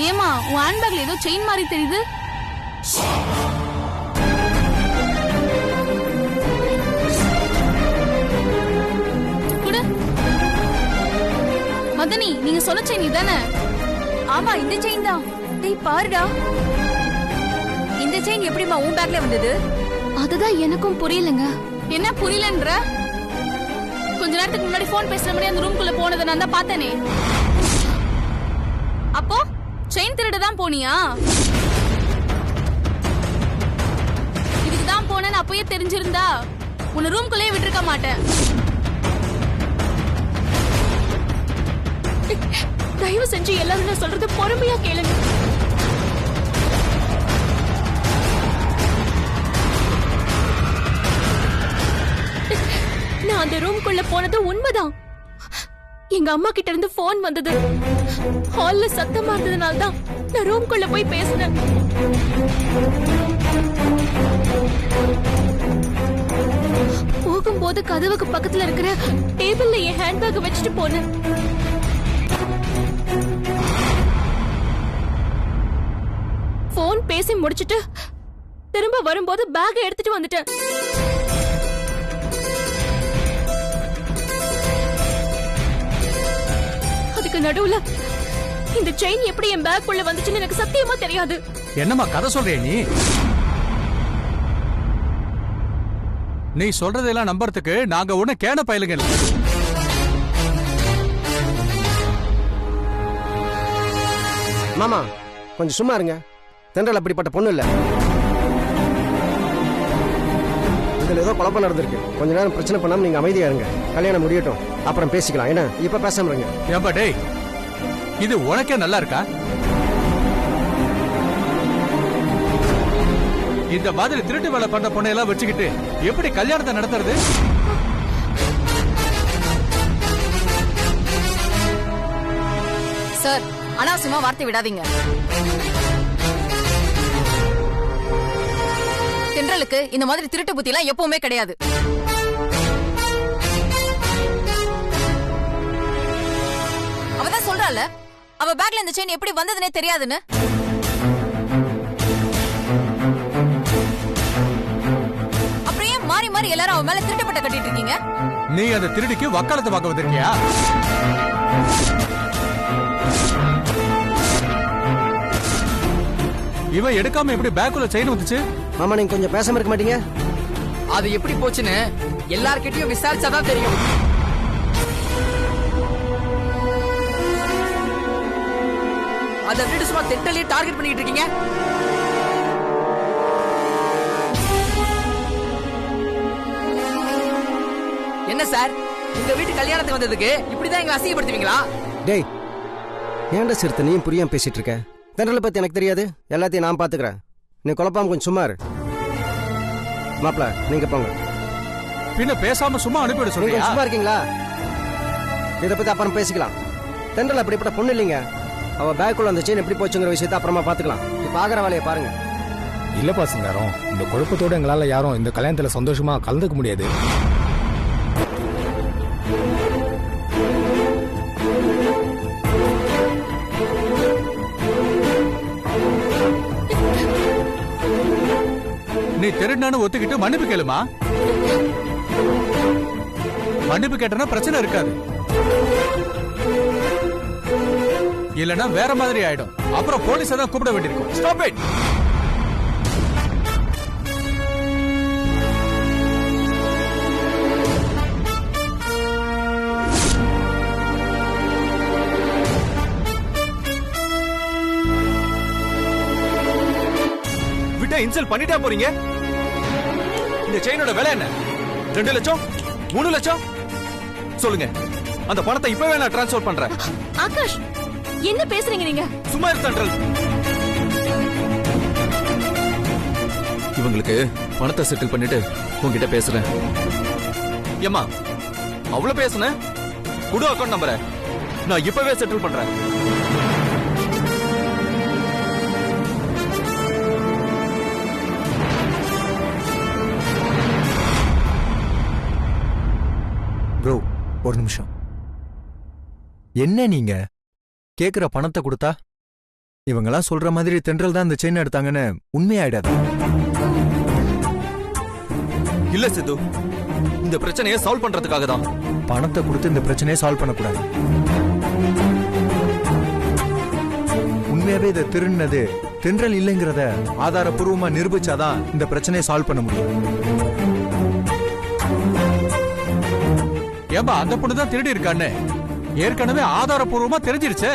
ஏமா உன் ஹேண்ட்பேக்ல ஏதோ செயின் மாதிரி தெரியுது. குடு. மதனி, நீங்க சொன்ன செயின் இதானே? ஆமா, இந்த செயின் தான். டேய் பாருடா, இந்த செயின் எப்படிமா உன் பேக்ல வந்தது? அதுதான் எனக்கும் புரியலங்க. என்ன புரியலன்ற? கொஞ்ச நேரத்துக்கு முன்னாடி போன் பேசுற மாதிரி அந்த ரூம்குள்ள போனதை நான் தான் பார்த்தேனே. அப்போ செயின் திருட தான் போனியா? இதுக்கு தான் போனேன்னு அப்பயே தெரிஞ்சிருந்தா உன்னை ரூம்குள்ளேயே விட்டுருக்க மாட்டேன். தயவு செஞ்சு எல்லாரும் நான் சொல்றது பொறுமையா கேளுங்க. நான் அந்த ரூம்குள்ள போனது உண்மைதான். எங்க அம்மா கிட்ட இருந்து போன் வந்தது. ஹால்ல சத்தமா இருந்ததுனால தான் நான் ரூம்குள்ள போய் பேசினேன். போகும்போது கதவுக்கு பக்கத்துல இருக்கிற டேபிள்ல என் ஹேண்ட்பேக் வச்சுட்டு போனேன். போன் பேசி முடிச்சிட்டு திரும்ப வரும்போது பேக் எடுத்துட்டு வந்துட்டேன். அதுக்கு நடுவுல இந்த செயின் எப்படி என் பேக் உள்ள வந்துச்சுன்னு எனக்கு சத்தியமா தெரியாது. என்னம்மா கதை சொல்றிய நீ? நீ சொல்றதெல்லாம் நம்புறதுக்கு நாங்க ஒண்ணு கேன பயலுங்க இல்ல. மாமா கொஞ்சம் சும்மா இருங்க. தென்றல் அப்படிப்பட்ட பொண்ணு இல்ல. இதுல ஏதோ குழப்பம் நடந்திருக்கு. கொஞ்ச நேரம் பிரச்சனை பண்ணாம நீங்க அமைதியா இருங்க. கல்யாணம் முடியட்டும், அப்புறம் பேசிக்கலாம். என்ன இப்ப பேசாம இருங்க. ஏம்பா டேய், இது உனக்கே நல்லா இருக்கா? இந்த மாதிரி திருட்டு வேலை பண்ண பொண்ணையெல்லாம் வச்சுக்கிட்டு எப்படி கல்யாணத்தை நடத்துறது? சார், அனாவசியமா வார்த்தை விடாதீங்க. தென்றலுக்கு இந்த மாதிரி திருட்டு புத்தி எல்லாம் எப்பவுமே கிடையாது. அவதான் சொல்றாள், அவ பேக்ல இந்த செயின் எப்படி வந்ததுன்னே தெரியாதுன்னு. அப்புறம் ஏன் மாறி மாறி எல்லாரும் அவ மேல திருட்டுப்பட்ட கட்டிட்டு இருக்கீங்க? நீ அந்த திருடிக்கு வக்காலத்தை பார்க்க வந்திருக்கியா? இவன் எடுக்காம எப்படி பேக்குள்ள செயின் வந்துச்சு? மாமா நீங்க கொஞ்சம் பேசாம இருக்க மாட்டீங்க? அது எப்படி போச்சுன்னு எல்லார்கிட்டயும் விசாரிச்சாதான் தெரியும். அதை விட்டு சும்மா தெட்டலையே டார்கெட் பண்ணிட்டு இருக்கீங்க. என்ன சார், உங்க வீட்டு கல்யாணத்துக்கு வந்ததுக்கு இப்படிதான் எங்க அசிங்கப்படுத்துவீங்களா? டேய், ஏன்டா சிறுத்தை நீயும் புரியாம பேசிட்டு இருக்க? தென்றலை பத்தி எனக்கு தெரியாது, எல்லாத்தையும் நான் பாத்துக்கிறேன். நீ குழப்பாம கொஞ்சம் சும்மா இரு. மாப்பிள நீங்க போங்க. பின்ன பேசாம சும்மா அனுப்பிவிட நீங்க சொல்றியா? சும்மா இருக்கீங்களா? இதை பத்தி அப்புறம் பேசிக்கலாம். தென்றல் அப்படிப்பட்ட பொண்ணு இல்லைங்க. அவ பேக்குள்ள அந்த செயின் எப்படி போச்சுங்கிற விஷயத்த அப்புறமா பாத்துக்கலாம். இப்ப ஆகிற வேலையை பாருங்க. இல்லப்பா சிங்காரம், இந்த குழப்பத்தோட எங்களால யாரும் இந்த கல்யாணத்துல சந்தோஷமா கலந்துக்க முடியாது. நீ திருடான்னு ஒத்துக்கிட்டு மன்னிப்பு கேளுமா. மன்னிப்பு கேட்டனா பிரச்சனை இருக்காது, இல்லனா வேற மாதிரி ஆயிடும். அப்புறம் போலீஸை தான் கூப்பிட வேண்டியிருக்கும். Stop it. விட்டா இன்சல்ட் பண்ணிட்டா போறீங்க. இந்த செயினோட விலை என்ன? 2 லட்சம் 3 லட்சம் சொல்லுங்க. அந்த பணத்தை இப்பவே நான் டிரான்ஸ்ஃபர் பண்றேன். ஆகாஷ், என்ன பேசுறீங்க நீங்க? சும்மா இரு தென்றல். இவங்களுக்கு பணத்தை செட்டில் பண்ணிட்டு உங்ககிட்ட பேசுறேன். ஏமா அவ்வளவு பேசுன? குடு அக்கௌண்ட் நம்பரை, நான் இப்பவே செட்டில் பண்றேன். ப்ரோ ஒரு நிமிஷம். என்ன நீங்க கேக்குற பணத்தை கொடுத்தா இவங்கெல்லாம் சொல்ற மாதிரி தென்றல் தான் இந்த செயின் எடுத்தாங்கன்னு உண்மையாயிடாது. இல்ல சித்து, இந்த பிரச்சனையை சால்வ் பண்றதுக்காக தான். பணத்தை கொடுத்து இந்த பிரச்சனையை சால்வ் பண்ணக்கூடாது. உண்மையாவே இதை திருடினது தென்றல் இல்லைங்கிறத ஆதாரப்பூர்வமா நிரூபிச்சாதான் இந்த பிரச்சனையை சால்வ் பண்ண முடியும். ஏன்பா அந்த பொண்ணு தான் திருடி இருக்கான்னு ஏற்கனவே ஆதாரப்பூர்வமா தெரிஞ்சிருச்சு.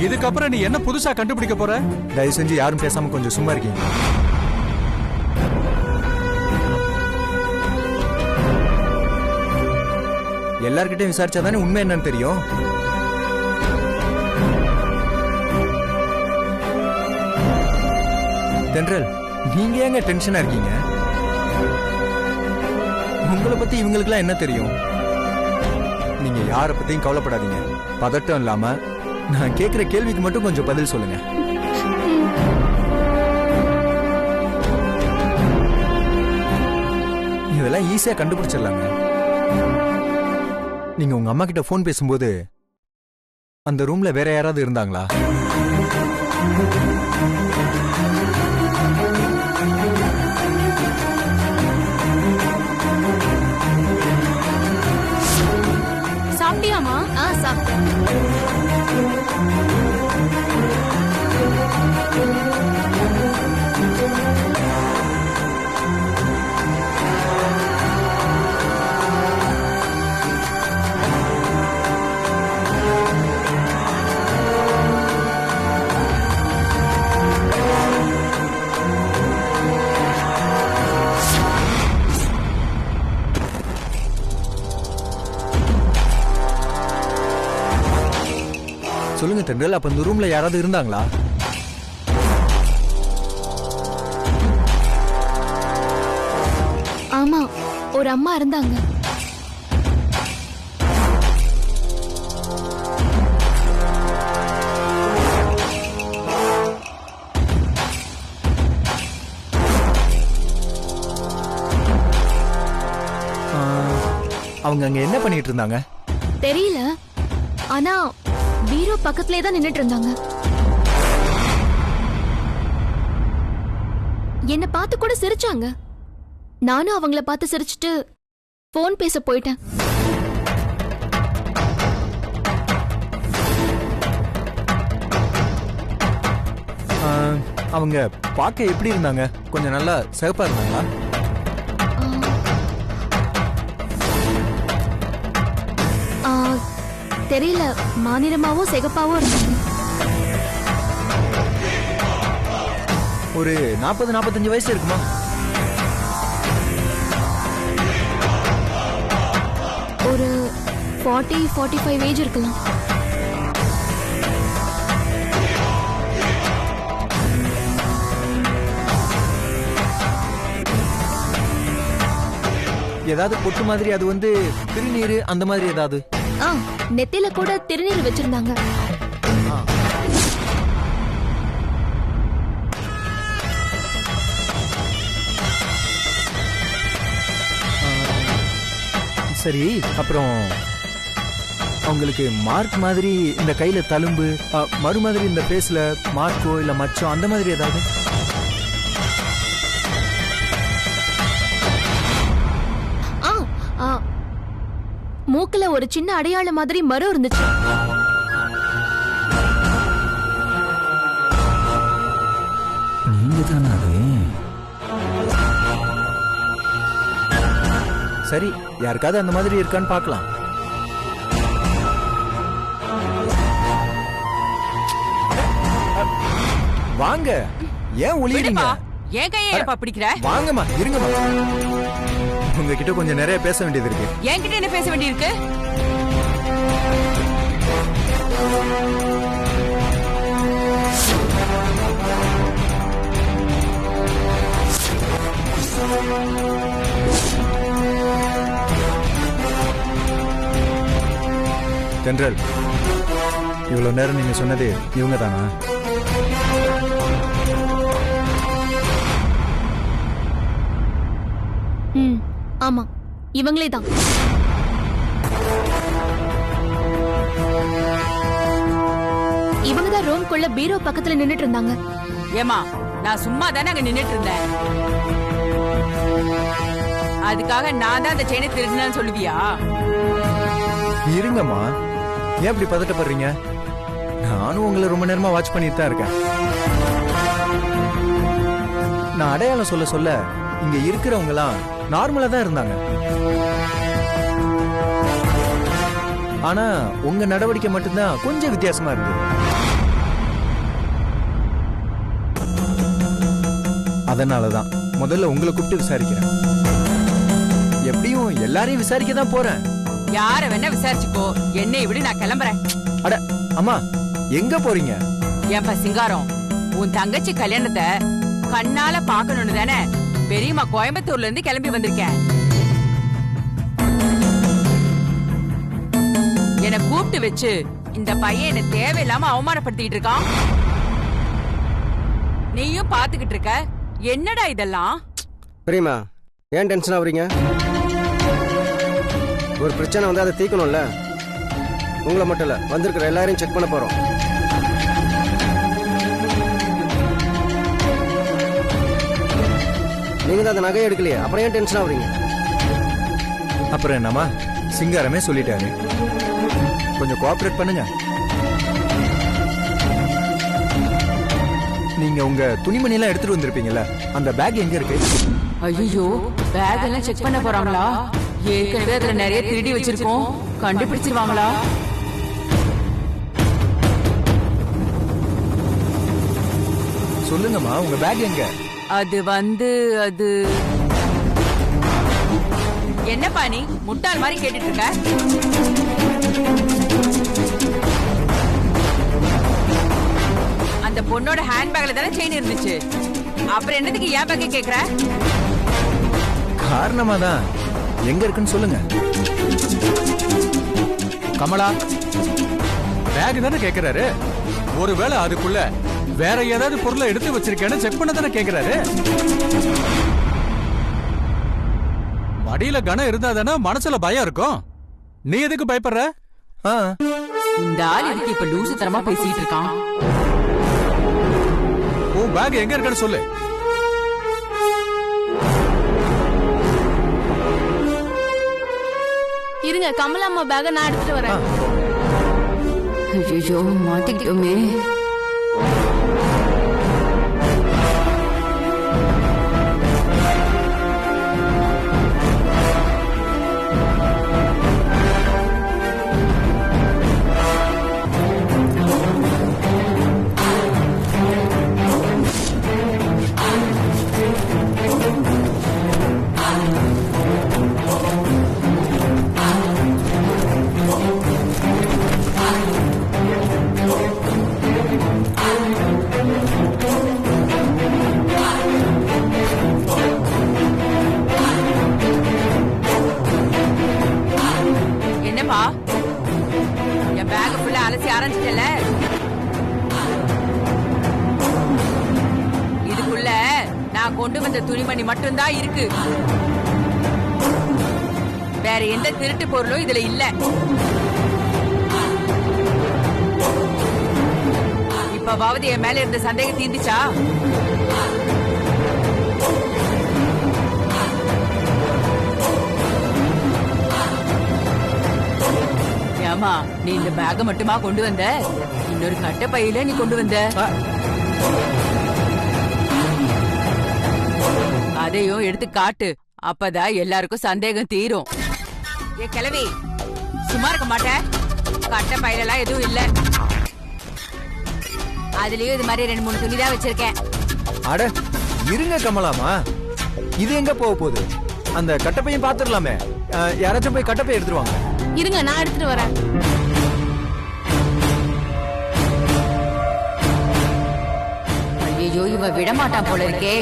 இதுக்கப்புறம் நீ என்ன புதுசா கண்டுபிடிக்க போற? தயவு செஞ்சு யாரும் பேசாம கொஞ்சம் சும்மா இருக்கீங்க. எல்லார்கிட்டையும் விசாரிச்சாதானே உண்மை என்னன்னு தெரியும். தென்றல், நீங்க ஏங்க டென்ஷனா இருக்கீங்க? உங்களை பத்தி இவங்களுக்குலாம் என்ன தெரியும்? நீங்க யார பத்தியும் கவலைப்படாதீங்க. பதட்டம் இல்லாம நான் கேக்குற கேள்விக்கு மட்டும் கொஞ்சம் பதில் சொல்லுங்க. இதெல்லாம் ஈஸியா கண்டுபிடிச்சிடலாங்க. நீங்க உங்க அம்மா கிட்ட போன் பேசும்போது அந்த ரூம்ல வேற யாராவது இருந்தாங்களா? சாப்பிட்டியாமா? சாப்பிட்டேன். சொல்லுங்க தென்றல், அப்ப இந்த ரூம்ல யாராவது இருந்தாங்களா? ஆமா, ஒரு அம்மா இருந்தாங்க. அவங்க அங்க என்ன பண்ணிட்டு இருந்தாங்க? தெரியல, ஆனா பீரோ பக்கத்திலே தான் நின்னுட்டு இருந்தாங்க. என்ன பார்த்து கூட சிரிச்சாங்க. நானும் அவங்கள பார்த்து சிரிச்சிட்டு போன் பேச போயிட்டேன். அவங்க பார்க்க எப்படி இருந்தாங்க? கொஞ்சம் நல்லா சிவப்பா இருந்தாங்களா? தெரியல, மாநிலமாவோ சிகப்பாவோ இருந்தாங்க. ஒரு 40-45 வயசு இருக்குமா? ஒரு 40-45 ஏஜ் இருக்கலாம். ஏதாவது பொட்டு மாதிரி, அது வந்து திருநீர் அந்த மாதிரி ஏதாவது? நெத்தில கூட திருநீர் வச்சிருந்தாங்க. சரி, அப்புறம் அவங்களுக்கு மார்க் மாதிரி இந்த கையில தழும்பு, மறு மாதிரி இந்த பேஸ்ல மார்க்கோ இல்ல மச்சம் அந்த மாதிரி ஏதாவது? மூக்குல ஒரு சின்ன அடையாளம் மாதிரி மரம் இருந்துச்சு. நீங்க தானா அது? சரி, யாருக்காவது அந்த மாதிரி இருக்கான்னு பார்க்கலாம். வாங்க, ஏன் ஒளியறீங்க? ஏன் கையை ஏப்பா பிடிக்கிற? வாங்கம்மா, இருங்கம்மா. உங்ககிட்ட கொஞ்சம் நிறைய பேச வேண்டியது இருக்கு. என்கிட்ட என்ன பேச வேண்டியிருக்கு? தென்றல், இவ்வளவு நேரம் நீங்க சொன்னது இவங்க தானா? ஆமா, இவங்களே தான். இவங்க தான் ரூம்குள்ள பீரோ பக்கத்துல நின்னுட்டு இருந்தாங்க. ஏமா நான் சும்மா தானே அங்க நின்னுட்டு இருந்தேன். அதுக்காக நான் தான் அந்த செயினை திருடினேன்னு சொல்லுவியா? இருங்கம்மா, ஏன் இப்படி பதட்டப்படுறீங்க? நானும் உங்களை ரொம்ப நேரமா வாட்ச் பண்ணிட்டு தான் இருக்கேன். நான் அடையாளம் சொல்ல சொல்ல இங்க இருக்கிறவங்க எல்லாம் நார்மலா தான் இருந்தாங்க. ஆனா உங்க நடவடிக்கை மட்டும்தான் கொஞ்சம் வித்தியாசமா இருந்தது. அதனாலதான் முதல்ல உங்களை கூப்பிட்டு விசாரிக்கிறேன். எப்படியும் எல்லாரையும் விசாரிக்க தான் போறேன். யார வேணா விசாரிச்சுக்கோ, என்னை விடு, நான் கிளம்புறேன். அட அம்மா, எங்க போறீங்க? ஏன்பா சிங்காரம், உன் தங்கச்சி கல்யாணத்தை கண்ணால பாக்கணும்னு தானே பெரியம்மா கோயம்புத்தூர்ல இருந்து கிளம்பி வந்திருக்கேன். என்னை கூப்பிட்டு வச்சு இந்த பையன் என்ன தேவையில்லாம அவமானப்படுத்திட்டு இருக்கான். நீயும் பாத்துக்கிட்டு இருக்க. என்னடா இதெல்லாம்? பெரியம்மா, ஏன் டென்ஷன் ஆகுறீங்க? ஒரு பிரச்சனை வந்து அதை தீர்க்கணும்ல. உங்களை மட்டும் இல்ல, வந்திருக்கிற எல்லாரையும் செக் பண்ண போறோம். நீங்க தான் அந்த நகையை எடுக்கலையே, அப்புறம் ஏன் டென்ஷன் ஆகுறீங்க? அப்புறம் என்னம்மா, சிங்காரமே சொல்லிட்டாரு, கொஞ்சம் கோஆபரேட் பண்ணுங்க. நீங்க உங்க துணிமணி எல்லாம் எடுத்துட்டு வந்திருப்பீங்கல்ல, அந்த பேக் எங்க இருக்கு? ஐயோ, பேக் எல்லாம் செக் பண்ண போறாங்களா? ஏற்கனவே அதுல நிறைய திருடி வச்சிருக்கோம், கண்டுபிடிச்சிருவாங்களா? சொல்லுங்கம்மா, உங்க பேக் எங்க? அது என்னப்பா நீ முட்டாள் மாதிரி கேட்டுட்டு இருக்க? அந்த பொண்ணோட ஹேண்ட்பேக்ல தானே செயின் இருந்துச்சு, அப்புறம் என்னதுக்கு ஏன் பேக்கே கேக்குற? காரணமா தான். எங்க இருக்குன்னு சொல்லுங்க. கமலா, பேக் தானே கேக்குறாரு. ஒருவேளை அதுக்குள்ள வேற ஏதாவது பொருளை எடுத்து வச்சிருக்கேன்னு செக் பண்ண தானே கேக்குறாரு. மடியில கனம் இருந்தா தானே மனசுல பயம் இருக்கும். நீ எதுக்கு பயப்படுற? இந்த ஆள் இதுக்கு இப்ப லூசுத்தனமா பேசிட்டு இருக்கான். உன் பேக் எங்க இருக்குன்னு சொல்லு. இருங்க, கமலாம்மா பேக நான் எடுத்துட்டு வரேன். ஐயோ, மாட்டிக்கிட்டோமே. என்னப்பா, என் பேக் ஃபுல்லா அலசி ஆரம்பிச்சிட்டல. இதுக்குள்ள நான் கொண்டு வந்த துணிமணி மட்டும்தான் இருக்கு. வேற எந்த திருட்டு பொருளும் இதுல இல்ல. இப்பவாவது என் மேல இருந்த சந்தேகம் தீர்ந்துச்சா? ஏமா, நீ இந்த பேக மட்டுமா கொண்டு வந்த? இன்னொரு கட்ட பையில நீ கொண்டு வந்த. அதையும் எடுத்து காட்டு, அப்பதான் எல்லாருக்கும் சந்தேகம் தீரும். ஏ கிழவி, சும்மா இருக்க மாட்டேன். கட்ட பையிலெல்லாம் எதுவும் இல்ல. அதுலயும் இது மாதிரி 2-3 துணிதான் வச்சிருக்கேன். அட இருங்க கமலாமா, இது எங்க போக போகுது? அந்த கட்டப்பையும் பாத்துடலாமே. யாராச்சும் போய் கட்டப்பை எடுத்துருவாங்க. இருங்க, நான் எடுத்துட்டு வரேன். ஐயோ, இவ விடமாட்டான் போல இருக்கே.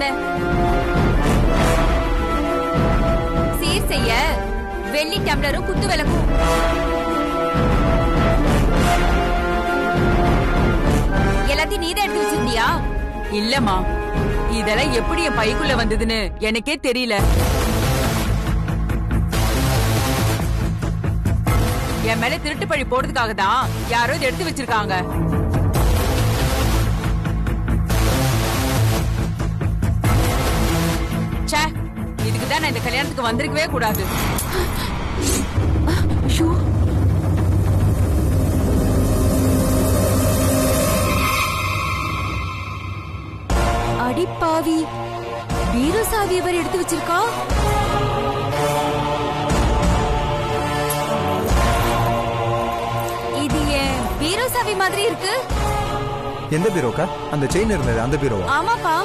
தானே. சீர் செய்ய வெள்ளி டம்ளரும் குத்து விளக்கும். எல்லாத்தையும் நீதான் எடுத்து வச்சிருந்தியா? இல்லம்மா, இதெல்லாம் எப்படி என் பைக்குள்ள வந்ததுன்னு எனக்கே தெரியல. என் மேல திருட்டு பழி போடுறதுக்காக தான் யாரோ இதை எடுத்து வச்சிருக்காங்க. ச்சே, இதுக்குதான் நான் இந்த கல்யாணத்துக்கு வந்திருக்கவே கூடாது. அடிப்பாவி, பீரோ சாவி அவர் எடுத்து வச்சிருக்கா. இது ஏன் பீரோ சாவி மாதிரி இருக்கு? எந்த பீரோக்கா? அந்த செயின் இருந்தது அந்த பீரோவா? ஆமாப்பா.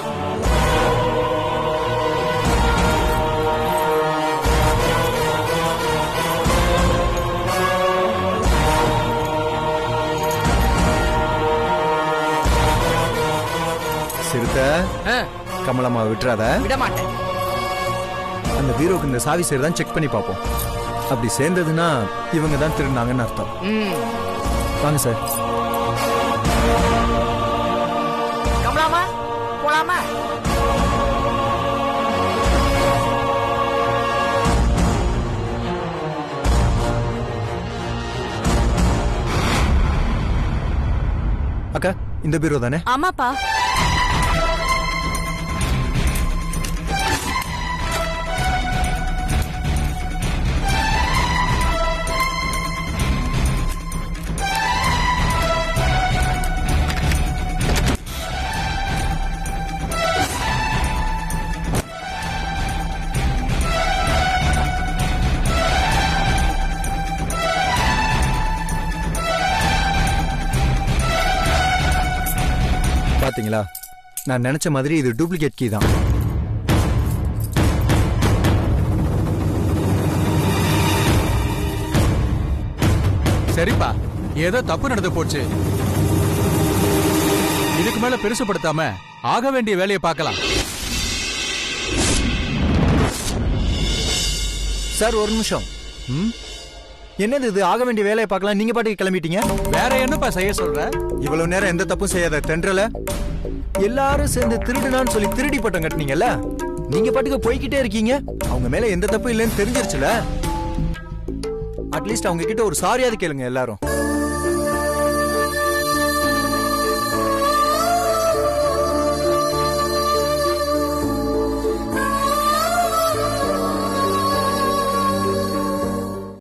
சிறுத்த கமலம்மா விட்டுறாத. விட மாட்டேன். அந்த பீரோக்கு இந்த சாவி சேருதான் செக் பண்ணி பார்ப்போம். அப்படி சேர்ந்ததுன்னா இவங்க தான் திருடினாங்கன்னு அர்த்தம். வாங்க சார். கமலாமா போலாமா? அக்கா, இந்த பீரோ தானே? ஆமாப்பா. பாத்தீங்களா, நான் நினைச்ச மாதிரி இது டூப்ளிகேட் கீ தான். சரிப்பா, ஏதோ தப்பு நடந்து போச்சு. இதுக்கு மேல பெருசுப்படுத்தாம ஆக வேண்டிய வேலையை பார்க்கலாம். சார் ஒரு நிமிஷம். என்னது இது? ஆக வேண்டிய வேலையை பார்க்கலாம், நீங்க பாட்டுக்கு கிளம்பிட்டீங்க. வேற என்னப்பா செய்ய சொல்ற? இவ்வளவு நேரம் எந்த தப்பும் செய்யாத தென்றல எல்லாரும் சேர்ந்து திருடுனான்னு சொல்லி திருடி பட்டம் கட்டினீங்கல்ல, நீங்க பாட்டுக்கு போய்கிட்டே இருக்கீங்க. அவங்க மேல எந்த தப்பும் இல்லைன்னு தெரிஞ்சிருச்சுல. அட்லீஸ்ட் அவங்க கிட்ட ஒரு சாரியாவது கேளுங்க எல்லாரும்.